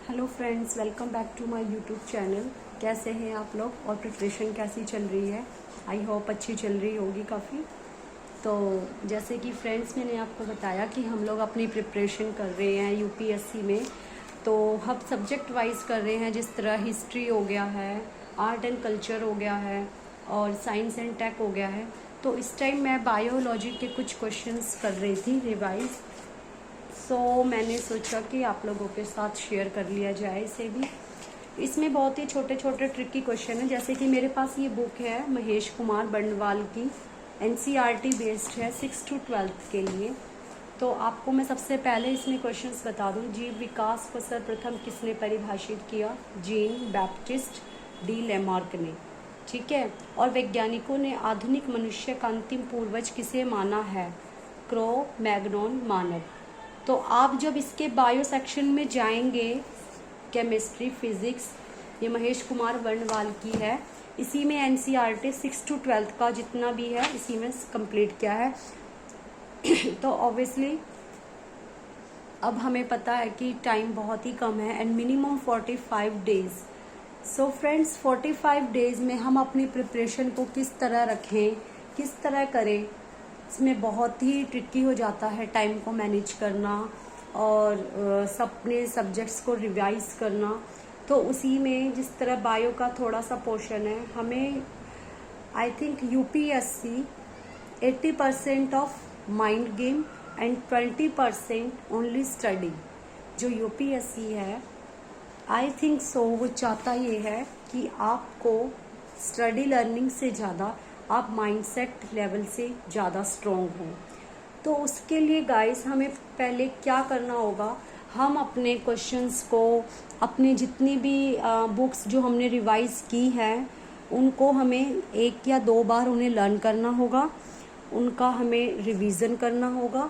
Hello friends, welcome back to my YouTube channel. कैसे हैं आप लोग और प्रिपरेशन कैसी चल रही है? आई होप अच्छी चल रही होगी काफ़ी। तो जैसे कि फ्रेंड्स मैंने आपको बताया कि हम लोग अपनी प्रिपरेशन कर रहे हैं यूपीएससी में। तो हम सब्जेक्ट वाइज कर रहे हैं, जिस तरह हिस्ट्री हो गया है, आर्ट एंड कल्चर हो गया है और साइंस एंड टेक हो गया है। तो इस टाइम मैं बायोलॉजी के कुछ क्वेश्चंस कर रही थी रिवाइज। सो मैंने सोचा कि आप लोगों के साथ शेयर कर लिया जाए इसे भी। इसमें बहुत ही छोटे छोटे ट्रिकी क्वेश्चन हैं। जैसे कि मेरे पास ये बुक है महेश कुमार बंडवाल की, एनसीईआरटी बेस्ड है 6 to 12 के लिए। तो आपको मैं सबसे पहले इसमें क्वेश्चंस बता दूं। जीव विकास को सर्वप्रथम किसने परिभाषित किया? जीन बैप्टिस्ट डी लेमार्क ने। ठीक है। और वैज्ञानिकों ने आधुनिक मनुष्य का अंतिम पूर्वज किसे माना है? क्रो मैग्नोन मानव। तो आप जब इसके बायो सेक्शन में जाएंगे, केमिस्ट्री, फिजिक्स, ये महेश कुमार बंडवाल की है। इसी में एनसीईआरटी 6 to 12 का जितना भी है इसी में कंप्लीट किया है। तो ऑब्वियसली अब हमें पता है कि टाइम बहुत ही कम है and minimum 45 days. So friends 45 days में हम अपनी प्रिपरेशन को किस तरह रखें, किस तरह करें, इसमें बहुत ही ट्रिकी हो जाता है टाइम को मैनेज करना और अपने सब्जेक्ट्स को रिवाइज करना। तो उसी में जिस तरह बायो का थोड़ा सा पोर्शन है, हमें I think UPSC 80% of mind game and 20% only study. जो यूपीएससी है आई थिंक सो वो चाहता ये है कि आपको स्टडी लर्निंग से ज़्यादा आप माइंडसेट लेवल से ज़्यादा स्ट्रॉन्ग हो। तो उसके लिए गाइस हमें पहले क्या करना होगा, हम अपने क्वेश्चंस को, अपनी जितनी भी बुक्स जो हमने रिवाइज की हैं उनको हमें 1 या 2 बार उन्हें लर्न करना होगा, उनका हमें रिवीजन करना होगा।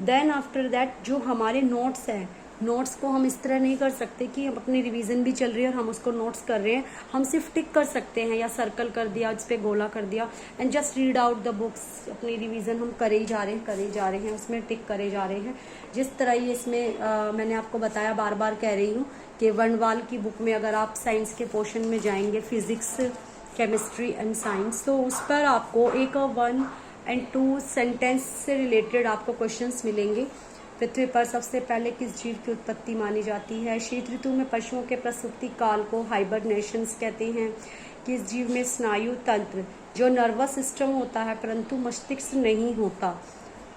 देन आफ्टर दैट जो हमारे नोट्स हैं, नोट्स को हम इस तरह नहीं कर सकते कि हम अपनी रिवीजन भी चल रही है और हम उसको नोट्स कर रहे हैं। हम सिर्फ टिक कर सकते हैं या सर्कल कर दिया, उस पर गोला कर दिया and just read out the books. अपनी रिवीजन हम करे ही जा रहे हैं, उसमें टिक करे जा रहे हैं। जिस तरह ये इसमें मैंने आपको बताया, बार बार कह रही हूँ कि बंडवाल की बुक में अगर आप साइंस के पोर्शन में जाएंगे, फिजिक्स, केमिस्ट्री एंड साइंस, तो उस पर आपको एक 1 and 2 सेंटेंस से रिलेटेड आपको क्वेश्चंस मिलेंगे। पृथ्वी पर सबसे पहले किस जीव की उत्पत्ति मानी जाती है? शीत ऋतु में पशुओं के प्रसूति काल को हाइबरनेशंस कहते हैं। किस जीव में स्नायु तंत्र, जो नर्वस सिस्टम होता है परंतु मस्तिष्क नहीं होता,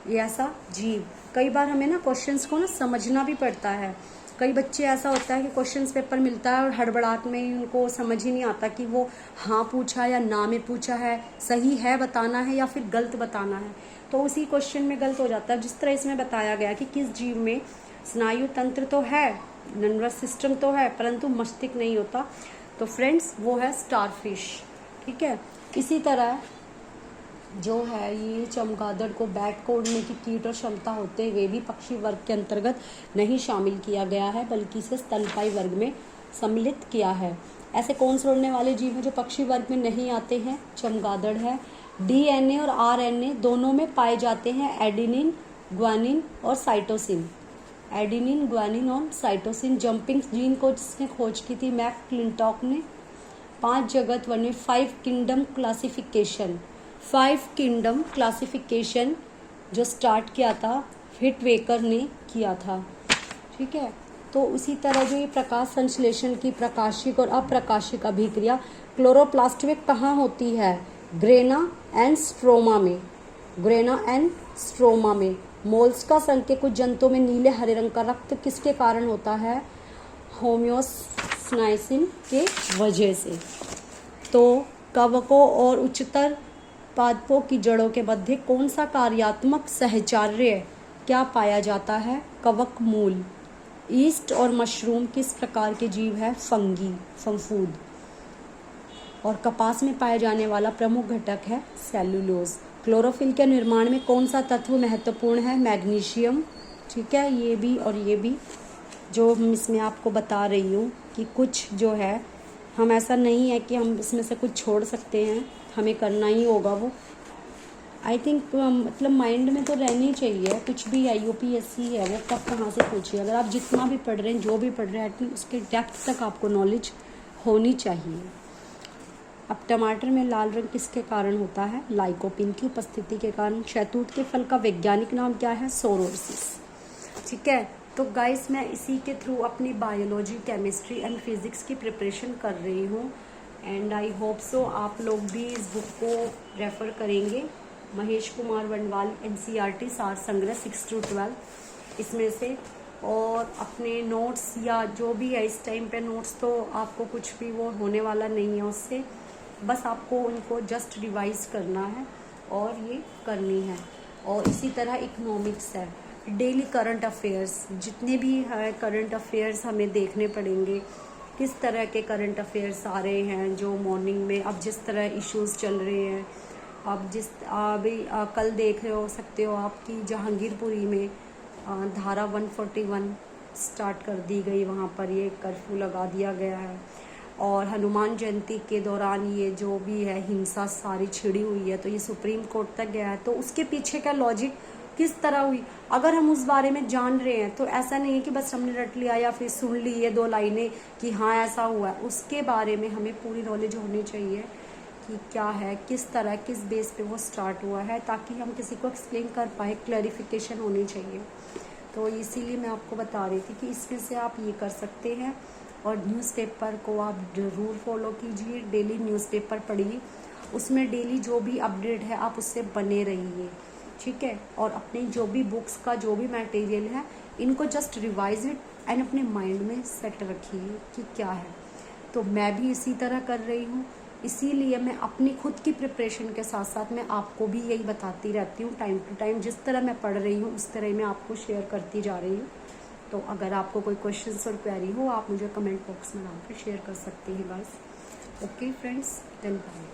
ये ऐसा जीव? कई बार हमें ना क्वेश्चंस को ना समझना भी पड़ता है। कई बच्चे ऐसा होता है कि क्वेश्चंस पेपर मिलता है और हड़बड़ाहट में ही उनको समझ ही नहीं आता कि वो हाँ पूछा या ना में पूछा है, सही है बताना है या फिर गलत बताना है। तो उसी क्वेश्चन में गलत हो जाता है। जिस तरह इसमें बताया गया कि किस जीव में स्नायु तंत्र तो है, नर्वस सिस्टम तो है परंतु मस्तिष्क नहीं होता, तो फ्रेंड्स वो है स्टारफिश। ठीक है। इसी तरह जो है ये चमगादड़ को बैट को उड़ने की कीट और क्षमता होते हुए भी पक्षी वर्ग के अंतर्गत नहीं शामिल किया गया है, बल्कि इसे स्तनपायी वर्ग में सम्मिलित किया है। ऐसे कौन से उड़ने वाले जीव हैं जो पक्षी वर्ग में नहीं आते हैं? चमगादड़ है। डीएनए और आरएनए दोनों में पाए जाते हैं एडेनिन, ग्वानिन और साइटोसिन। एडेनिन, ग्वानिन और साइटोसिन। जंपिंग जीन को जिसने खोज की थी? मैकक्लिंटॉक ने। 5 जगत वर्णन, 5 किंगडम क्लासिफिकेशन, 5 किंगडम क्लासिफिकेशन जो स्टार्ट किया था हिटवेकर ने किया था। ठीक है। तो उसी तरह जो ये प्रकाश संश्लेषण की प्रकाशिक और अप्रकाशिक अभिक्रिया क्लोरोप्लास्ट में कहाँ होती है? ग्रेना एंड स्ट्रोमा में। ग्रेना एंड स्ट्रोमा में। मोल्स्का संघ के कुछ जंतुओं में नीले हरे रंग का रक्त किसके कारण होता है? होम्योस्नाइसिन के वजह से। तो कवकों और उच्चतर पादपों की जड़ों के मध्य कौन सा कार्यात्मक सहचार्य क्या पाया जाता है? कवक मूल। ईस्ट और मशरूम किस प्रकार के जीव है? फंगी, फंफूद। और कपास में पाया जाने वाला प्रमुख घटक है सेलुलोज। क्लोरोफिल के निर्माण में कौन सा तत्व महत्वपूर्ण है? मैग्नीशियम। ठीक है। ये भी और ये भी जो हम इसमें आपको बता रही हूँ कि कुछ जो है, हम ऐसा नहीं है कि हम इसमें से कुछ छोड़ सकते हैं, हमें करना ही होगा वो। आई थिंक मतलब माइंड में तो रहनी चाहिए, कुछ भी IUPAC है वो कब कहाँ से पूछिए। अगर आप जितना भी पढ़ रहे हैं, जो भी पढ़ रहे हैं, एटलीस्ट उसके डेप्थ तक आपको नॉलेज होनी चाहिए। अब टमाटर में लाल रंग किसके कारण होता है? लाइकोपिन की उपस्थिति के कारण। शहतूत के फल का वैज्ञानिक नाम क्या है? सोरोसिस। ठीक है, तो गाइस मैं इसी के थ्रू अपनी बायोलॉजी, केमिस्ट्री एंड फिजिक्स की प्रिपरेशन कर रही हूँ, एंड आई होप सो आप लोग भी इस बुक को रेफ़र करेंगे। महेश कुमार वनवाल, NCERT सार संग्रह 6 to 12 इसमें से। और अपने नोट्स या जो भी है इस टाइम पे नोट्स, तो आपको कुछ भी वो होने वाला नहीं है उससे, बस आपको उनको जस्ट रिवाइज करना है और ये करनी है। और इसी तरह इकोनॉमिक्स है, डेली करंट अफेयर्स, जितने भी है करंट अफेयर्स हमें देखने पड़ेंगे, किस तरह के करंट अफेयर्स आ रहे हैं जो मॉर्निंग में, अब जिस तरह इश्यूज चल रहे हैं, अब अभी कल देख रहे हो सकते हो आपकी जहांगीरपुरी में धारा 141 स्टार्ट कर दी गई, वहाँ पर ये कर्फ्यू लगा दिया गया है। और हनुमान जयंती के दौरान ये जो भी है हिंसा सारी छिड़ी हुई है, तो ये सुप्रीम कोर्ट तक गया है। तो उसके पीछे का लॉजिक किस तरह हुई, अगर हम उस बारे में जान रहे हैं, तो ऐसा नहीं है कि बस हमने रट लिया या फिर सुन ली ये 2 लाइनें कि हाँ ऐसा हुआ है। उसके बारे में हमें पूरी नॉलेज होनी चाहिए कि क्या है, किस तरह, किस बेस पे वो स्टार्ट हुआ है, ताकि हम किसी को एक्सप्लेन कर पाए, क्लैरिफिकेशन होनी चाहिए। तो इसीलिए मैं आपको बता रही थी कि इसमें से आप ये कर सकते हैं। और न्यूज़पेपर को आप ज़रूर फॉलो कीजिए, डेली न्यूज़पेपर पढ़िए, उसमें डेली जो भी अपडेट है आप उससे बने रहिए, ठीक है। और अपने जो भी बुक्स का जो भी मटेरियल है, इनको जस्ट रिवाइज इट एंड अपने माइंड में सेट रखिए कि क्या है। तो मैं भी इसी तरह कर रही हूँ, इसीलिए मैं अपनी खुद की प्रिपरेशन के साथ साथ मैं आपको भी यही बताती रहती हूँ टाइम टू टाइम। जिस तरह मैं पढ़ रही हूँ उस तरह मैं आपको शेयर करती जा रही हूँ। तो अगर आपको कोई क्वेश्चंस और क्वेरी हो, आप मुझे कमेंट बॉक्स में डाल कर शेयर कर सकते हैं guys. Okay friends, then bye.